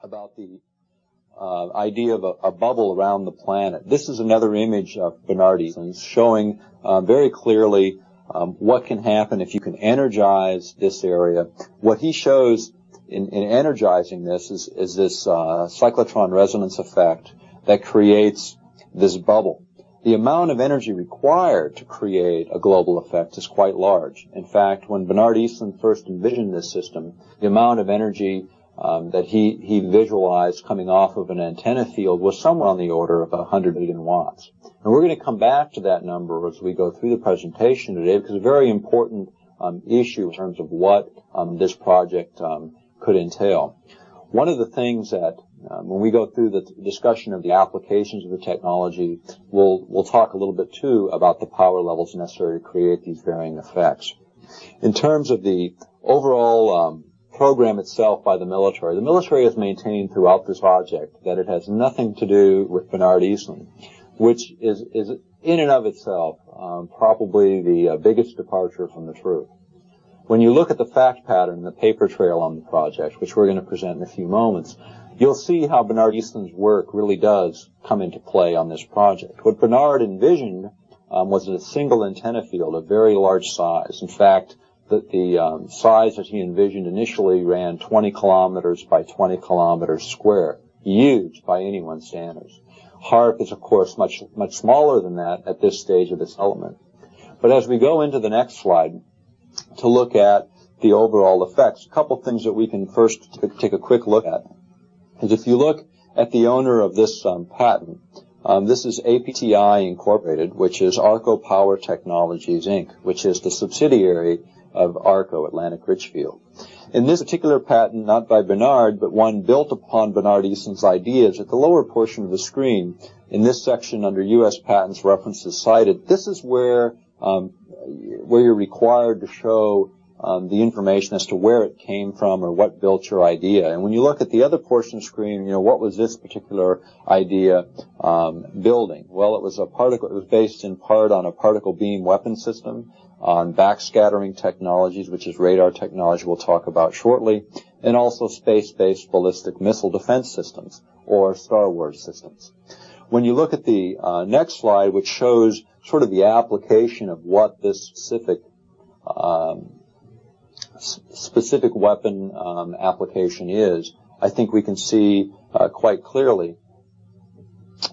about the idea of a bubble around the planet. This is another image of Bernard Easton's showing very clearly what can happen if you can energize this area. What he shows in energizing this is this cyclotron resonance effect that creates this bubble. The amount of energy required to create a global effect is quite large. In fact, when Bernard Easton first envisioned this system, the amount of energy that he visualized coming off of an antenna field was somewhere on the order of 100 million watts. And we're going to come back to that number as we go through the presentation today, because it's a very important issue in terms of what this project could entail. One of the things that when we go through the discussion of the applications of the technology, we'll talk a little bit too about the power levels necessary to create these varying effects. In terms of the overall program itself by the military has maintained throughout this project that it has nothing to do with Bernard Easton, which is in and of itself probably the biggest departure from the truth. When you look at the fact pattern, the paper trail on the project, which we're going to present in a few moments, you'll see how Bernard Easton's work really does come into play on this project. What Bernard envisioned was a single antenna field of very large size. In fact, the size that he envisioned initially ran 20 kilometers by 20 kilometers square. Huge by anyone's standards. HAARP is, of course, much smaller than that at this stage of development. But as we go into the next slide to look at the overall effects, a couple things that we can first take a quick look at is if you look at the owner of this patent, this is APTI Incorporated, which is Arco Power Technologies, Inc., which is the subsidiary of Arco, Atlantic Richfield. In this particular patent, not by Bernard, but one built upon Bernard Easton's ideas, at the lower portion of the screen, in this section under U.S. Patents References Cited, this is where you're required to show the information as to where it came from or what built your idea. And when you look at the other portion of the screen, what was this particular idea building? Well, it was based in part on a particle beam weapon system, on backscattering technologies, which is radar technology we'll talk about shortly, and also space-based ballistic missile defense systems, or Star Wars systems. When you look at the next slide, which shows sort of the application of what this specific weapon application is, I think we can see quite clearly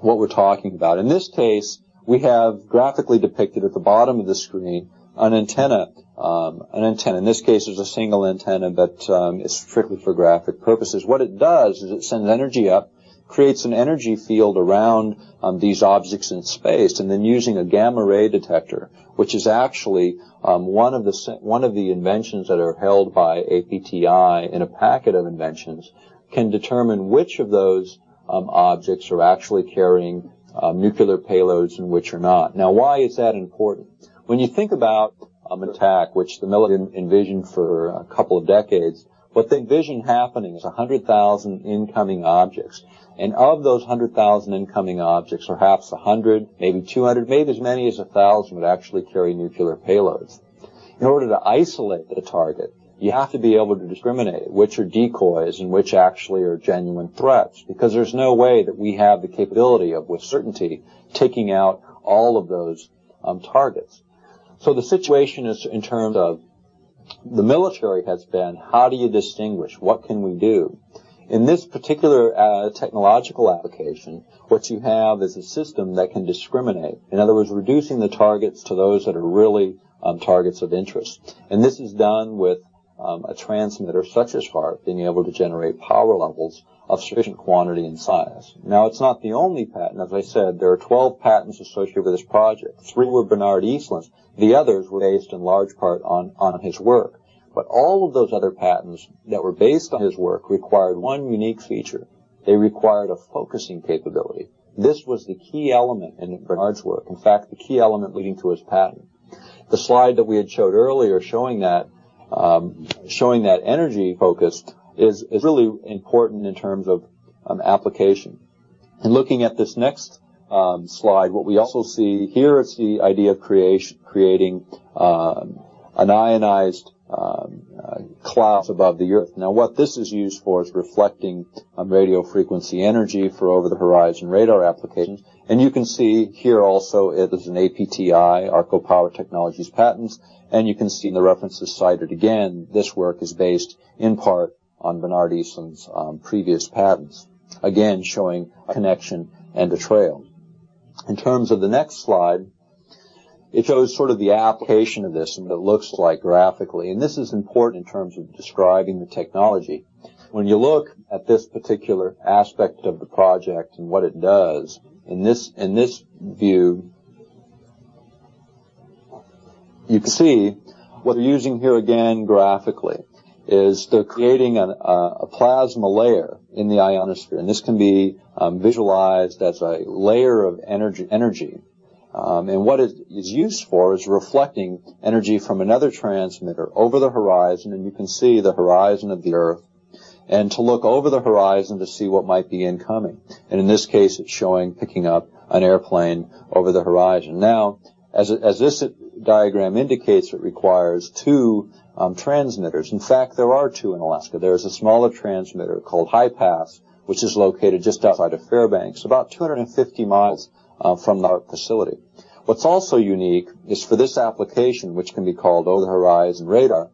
what we're talking about. In this case, we have graphically depicted at the bottom of the screen an antenna. In this case, is a single antenna, but it's strictly for graphic purposes. What it does is it sends energy up, creates an energy field around these objects in space, and then using a gamma ray detector, which is actually one of the inventions that are held by APTI in a packet of inventions, can determine which of those objects are actually carrying nuclear payloads and which are not. Now, why is that important? When you think about an attack, which the military envisioned for a couple of decades, what they envisioned happening is 100,000 incoming objects. And of those 100,000 incoming objects, perhaps 100, maybe 200, maybe as many as 1,000 would actually carry nuclear payloads. In order to isolate the target, you have to be able to discriminate which are decoys and which actually are genuine threats, because there's no way that we have the capability of, with certainty, taking out all of those targets. So the situation is, in terms of the military, has been, how do you distinguish? What can we do? In this particular technological application, what you have is a system that can discriminate. In other words, reducing the targets to those that are really targets of interest. And this is done with a transmitter such as HAARP being able to generate power levels of sufficient quantity and size. Now, it's not the only patent. As I said, there are 12 patents associated with this project. 3 were Bernard Easton's. The others were based in large part on his work. But all of those other patents that were based on his work required one unique feature. They required a focusing capability. This was the key element in Bernard's work. In fact, the key element leading to his patent. The slide that we had showed earlier showing that energy focus is really important in terms of application. And looking at this next slide, what we also see here is the idea of creating an ionized clouds above the Earth. Now, what this is used for is reflecting radio frequency energy for over-the-horizon radar applications. And you can see here also it is an APTI, Arco Power Technologies patents, and you can see in the references cited again, this work is based in part on Bernard Eastland's previous patents, again showing a connection and a trail. In terms of the next slide, it shows sort of the application of this and what it looks like graphically. And this is important in terms of describing the technology. When you look at this particular aspect of the project and what it does, in this view, you can see what they're using here again graphically is they're creating a plasma layer in the ionosphere. And this can be visualized as a layer of energy. And what it is used for is reflecting energy from another transmitter over the horizon, and you can see the horizon of the Earth, and to look over the horizon to see what might be incoming. And in this case, it's showing picking up an airplane over the horizon. Now, as this diagram indicates, it requires two transmitters. In fact, there are two in Alaska. There's a smaller transmitter called High Pass, which is located just outside of Fairbanks, about 250 miles from the HAARP facility. What's also unique is for this application, which can be called over-the-horizon radar,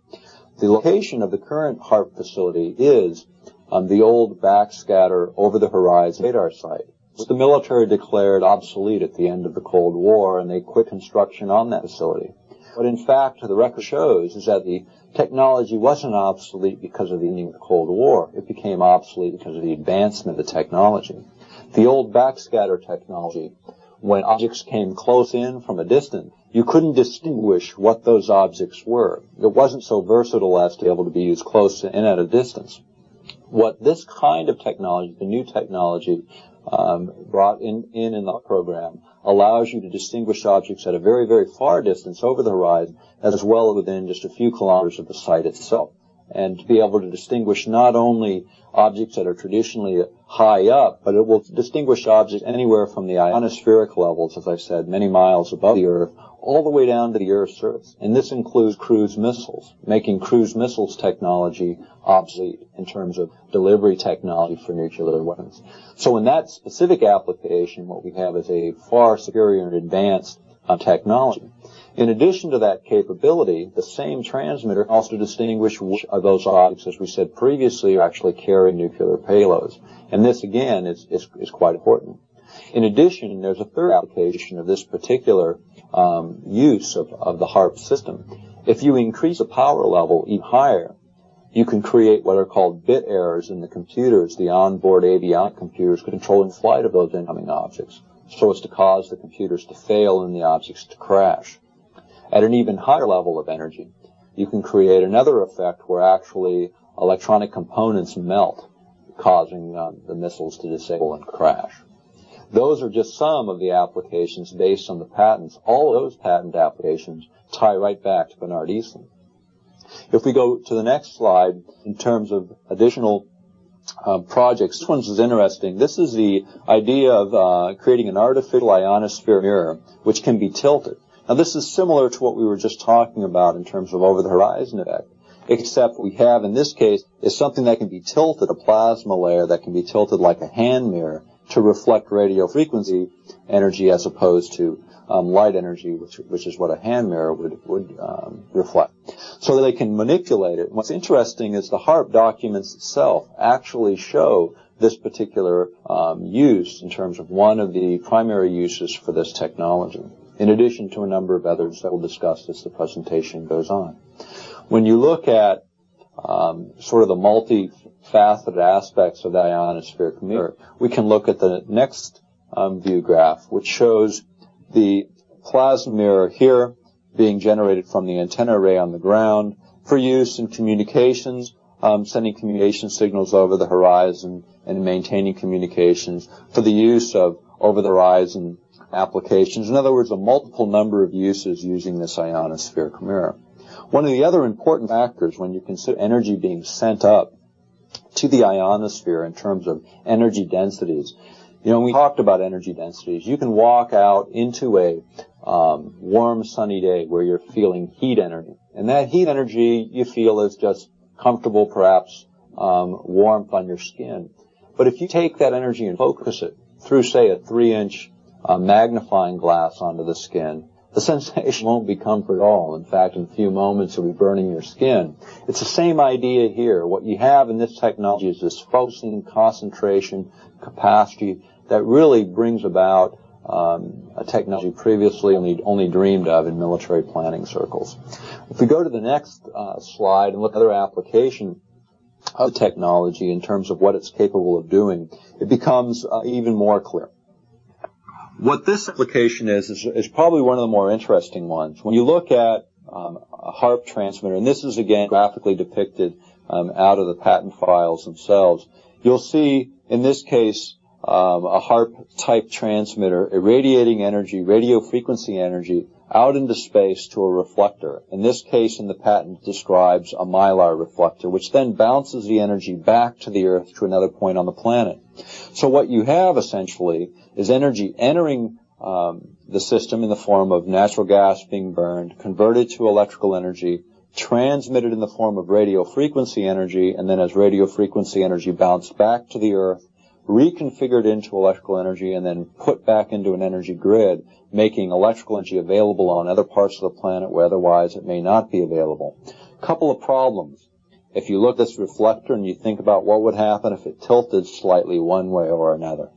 the location of the current HAARP facility is the old backscatter over-the-horizon radar site. The military declared obsolete at the end of the Cold War, and they quit construction on that facility. What in fact the record shows is that the technology wasn't obsolete because of the ending of the Cold War. It became obsolete because of the advancement of the technology. The old backscatter technology, when objects came close in from a distance, you couldn't distinguish what those objects were. It wasn't so versatile as to be able to be used close and at a distance. What this kind of technology, the new technology, brought in the program, allows you to distinguish objects at a very, very far distance over the horizon, as well as within just a few kilometers of the site itself. And to be able to distinguish not only objects that are traditionally high up, but it will distinguish objects anywhere from the ionospheric levels, as I said, many miles above the Earth, all the way down to the Earth's surface. And this includes cruise missiles, making cruise missiles technology obsolete in terms of delivery technology for nuclear weapons. So in that specific application, what we have is a far superior and advanced technology. In addition to that capability, the same transmitter can also distinguish which of those objects, as we said previously, are actually carrying nuclear payloads. And this, again, is quite important. In addition, there's a third application of this particular use of the HAARP system. If you increase the power level even higher, you can create what are called bit errors in the computers, the onboard avionic computers controlling flight of those incoming objects, so as to cause the computers to fail and the objects to crash. At an even higher level of energy, you can create another effect where actually electronic components melt, causing the missiles to disable and crash. Those are just some of the applications based on the patents. All of those patent applications tie right back to Bernard Eastland. If we go to the next slide, in terms of additional projects, this one is interesting. This is the idea of creating an artificial ionosphere mirror, which can be tilted. Now, this is similar to what we were just talking about in terms of over-the-horizon effect, except what we have in this case is something that can be tilted, a plasma layer that can be tilted like a hand mirror to reflect radio frequency energy as opposed to light energy, which is what a hand mirror would reflect. So that they can manipulate it. What's interesting is the HAARP documents itself actually show this particular use in terms of one of the primary uses for this technology, in addition to a number of others that we'll discuss as the presentation goes on. When you look at sort of the multifaceted aspects of the ionospheric mirror, we can look at the next view graph, which shows the plasma mirror here being generated from the antenna array on the ground for use in communications, sending communication signals over the horizon and maintaining communications, for the use of over-the-horizon applications. In other words, a multiple number of uses using this ionospheric mirror. One of the other important factors when you consider energy being sent up to the ionosphere in terms of energy densities, when we talked about energy densities, you can walk out into a warm, sunny day where you're feeling heat energy. And that heat energy you feel is just comfortable, perhaps warmth on your skin. But if you take that energy and focus it through, say, a 3-inch magnifying glass onto the skin, the sensation won't be comfort at all. In fact, in a few moments, you'll be burning your skin. It's the same idea here. What you have in this technology is this focusing, concentration, capacity that really brings about a technology previously only dreamed of in military planning circles. If we go to the next slide and look at other application of technology in terms of what it's capable of doing, it becomes even more clear. What this application is probably one of the more interesting ones. When you look at a HAARP transmitter, and this is again graphically depicted out of the patent files themselves, you'll see in this case a HAARP type transmitter irradiating energy, radio frequency energy, out into space to a reflector. In this case, in the patent, describes a mylar reflector, which then bounces the energy back to the Earth to another point on the planet. So what you have essentially is energy entering the system in the form of natural gas being burned, converted to electrical energy, transmitted in the form of radio frequency energy, and then as radio frequency energy bounced back to the Earth, reconfigured into electrical energy, and then put back into an energy grid, making electrical energy available on other parts of the planet where otherwise it may not be available. A couple of problems. If you look at this reflector and you think about what would happen if it tilted slightly one way or another,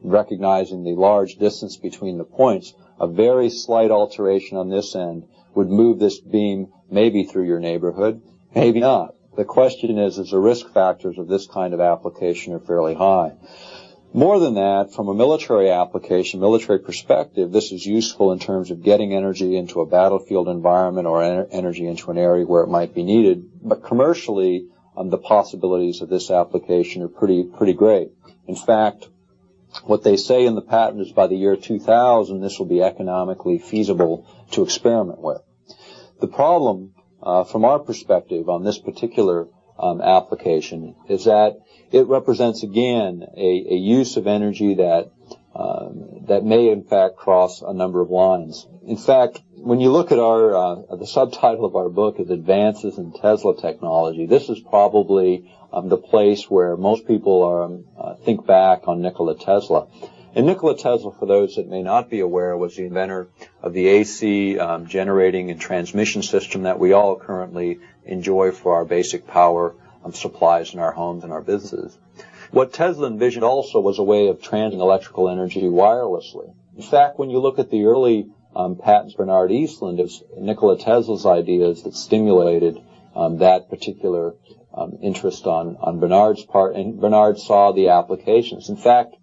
recognizing the large distance between the points, a very slight alteration on this end would move this beam maybe through your neighborhood, maybe not. The question is the risk factors of this kind of application are fairly high. More than that, from a military application, military perspective, this is useful in terms of getting energy into a battlefield environment or energy into an area where it might be needed. But commercially, the possibilities of this application are pretty great. In fact, what they say in the patent is by the year 2000, this will be economically feasible to experiment with. The problem, from our perspective on this particular application, is that it represents again a use of energy that may in fact cross a number of lines. In fact, when you look at the subtitle of our book is Advances in Tesla Technology, this is probably the place where most people think back on Nikola Tesla. And Nikola Tesla, for those that may not be aware, was the inventor of the AC generating and transmission system that we all currently enjoy for our basic power supplies in our homes and our businesses. What Tesla envisioned also was a way of transmitting electrical energy wirelessly. In fact, when you look at the early patents, Bernard Eastland, it was Nikola Tesla's ideas that stimulated that particular interest on Bernard's part, and Bernard saw the applications. In fact,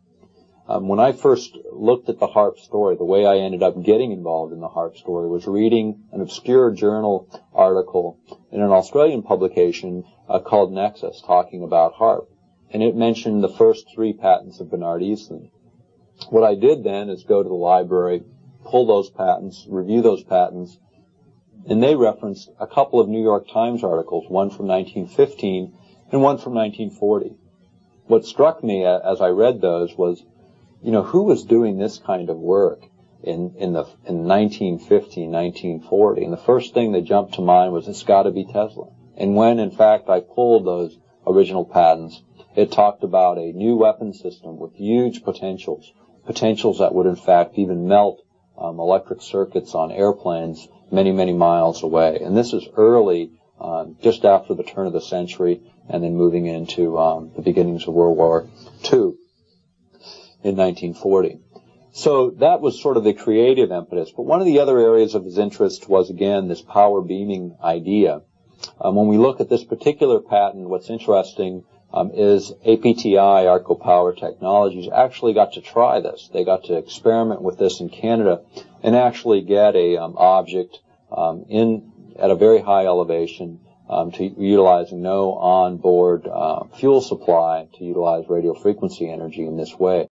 when I first looked at the HAARP story, the way I ended up getting involved in the HAARP story was reading an obscure journal article in an Australian publication called Nexus, talking about HAARP. And it mentioned the first 3 patents of Bernard Eastland. What I did then is go to the library, pull those patents, review those patents, and they referenced a couple of New York Times articles, one from 1915 and one from 1940. What struck me as I read those was, who was doing this kind of work in 1950, 1940? And the first thing that jumped to mind was it's got to be Tesla. And when, in fact, I pulled those original patents, it talked about a new weapon system with huge potentials that would, in fact, even melt electric circuits on airplanes many, many miles away. And this is early, just after the turn of the century, and then moving into the beginnings of World War II. In 1940. So that was sort of the creative impetus. But one of the other areas of his interest was, again, this power beaming idea. When we look at this particular patent, what's interesting is APTI, Arco Power Technologies, actually got to try this. They got to experiment with this in Canada and actually get a object at a very high elevation to utilizing no on-board fuel supply to utilize radio frequency energy in this way.